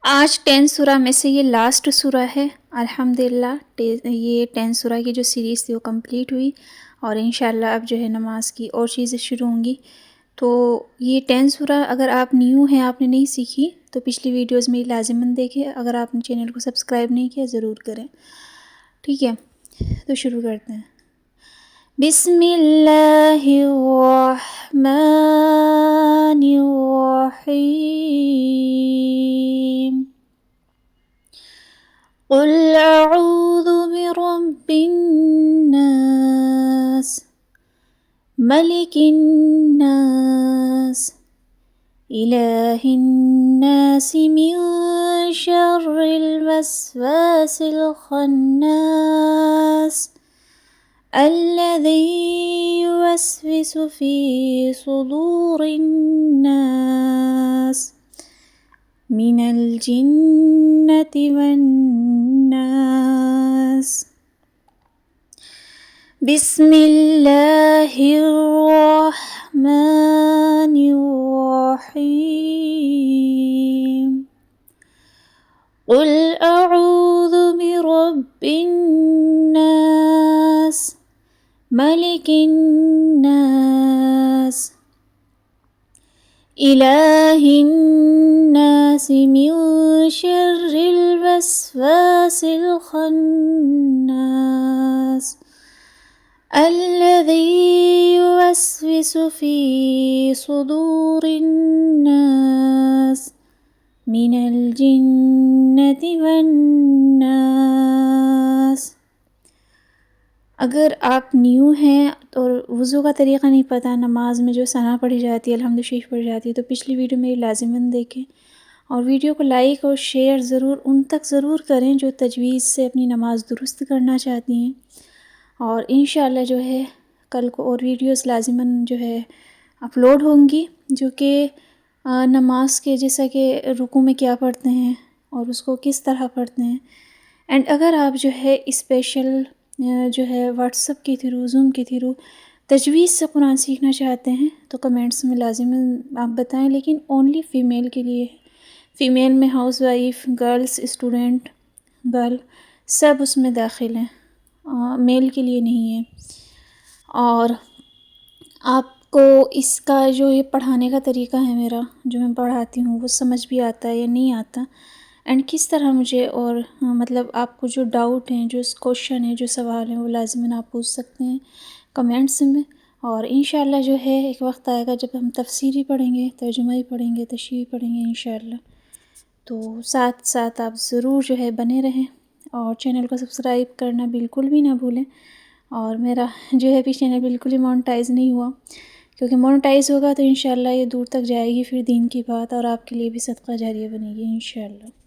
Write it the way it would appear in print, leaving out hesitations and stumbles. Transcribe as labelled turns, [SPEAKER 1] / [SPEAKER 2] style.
[SPEAKER 1] آج 10 سورہ میں سے یہ لاسٹ سورہ ہے الحمدللہ۔ یہ 10 سورہ کی جو سیریز تھی وہ کمپلیٹ ہوئی، اور انشاءاللہ اب جو ہے نماز کی اور چیزیں شروع ہوں گی۔ تو یہ 10 سورہ اگر آپ نیو ہیں، آپ نے نہیں سیکھی، تو پچھلی ویڈیوز میں لازماً دیکھیں۔ اگر آپ نے چینل کو سبسکرائب نہیں کیا ضرور کریں، ٹھیک ہے؟ تو شروع کرتے ہیں۔ بسم اللہ الرحمن الرحیم۔ قل اعوذ برب الناس، ملک الناس، الہ الناس، من شر الوسواس الخناس، الذي يوسوس في صدور الناس من الجنة والناس۔ بسم اللہ الرحمن الرحیم۔ قل اعوذ برب الناس، ملک الناس، الہ الناس، من شر الوسواس الخناس، الذي يوسوس في صدور الناس من الجنة والناس۔ اگر آپ نیو ہیں اور وضو کا طریقہ نہیں پتہ، نماز میں جو ثنا پڑھی جاتی ہے، الحمد شریف پڑھی جاتی ہے، تو پچھلی ویڈیو میں لازماً دیکھیں، اور ویڈیو کو لائک اور شیئر ضرور ان تک ضرور کریں جو تجویز سے اپنی نماز درست کرنا چاہتی ہیں۔ اور انشاءاللہ جو ہے کل کو اور ویڈیوز لازماً جو ہے اپلوڈ ہوں گی، جو کہ نماز کے جیسا کہ رکوع میں کیا پڑھتے ہیں اور اس کو کس طرح پڑھتے ہیں۔ اینڈ اگر آپ جو ہے اسپیشل جو ہے واٹس ایپ کے تھرو، زوم کے تھرو تجویز سے قرآن سیکھنا چاہتے ہیں تو کمنٹس میں لازماً آپ بتائیں، لیکن اونلی فیمیل کے لیے۔ فیمیل میں housewife, girls, student, girl سب اس میں داخل ہیں، میل کے لیے نہیں ہے۔ اور آپ کو اس کا جو یہ پڑھانے کا طریقہ ہے میرا، جو میں پڑھاتی ہوں، وہ سمجھ بھی آتا ہے یا نہیں آتا، اینڈ کس طرح مجھے، اور مطلب آپ کو جو ڈاؤٹ ہیں، جو کوشچن ہیں، جو سوال ہیں، وہ لازماً آپ پوچھ سکتے ہیں کمنٹس میں۔ اور انشاءاللہ جو ہے ایک وقت آئے گا جب ہم تفسیری پڑھیں گے، ترجمہ ہی پڑھیں گے، تشریح پڑھیں گے انشاءاللہ۔ تو ساتھ ساتھ آپ ضرور جو ہے بنے رہیں، اور چینل کو سبسکرائب کرنا بالکل بھی نہ بھولیں۔ اور میرا جو ہے بھی چینل بالکل ہی مونٹائز نہیں ہوا، کیونکہ مونٹائز ہوگا تو انشاءاللہ یہ دور تک جائے گی پھر دین کی بات، اور آپ کے لیے بھی صدقہ جاریہ بنے گی انشاءاللہ۔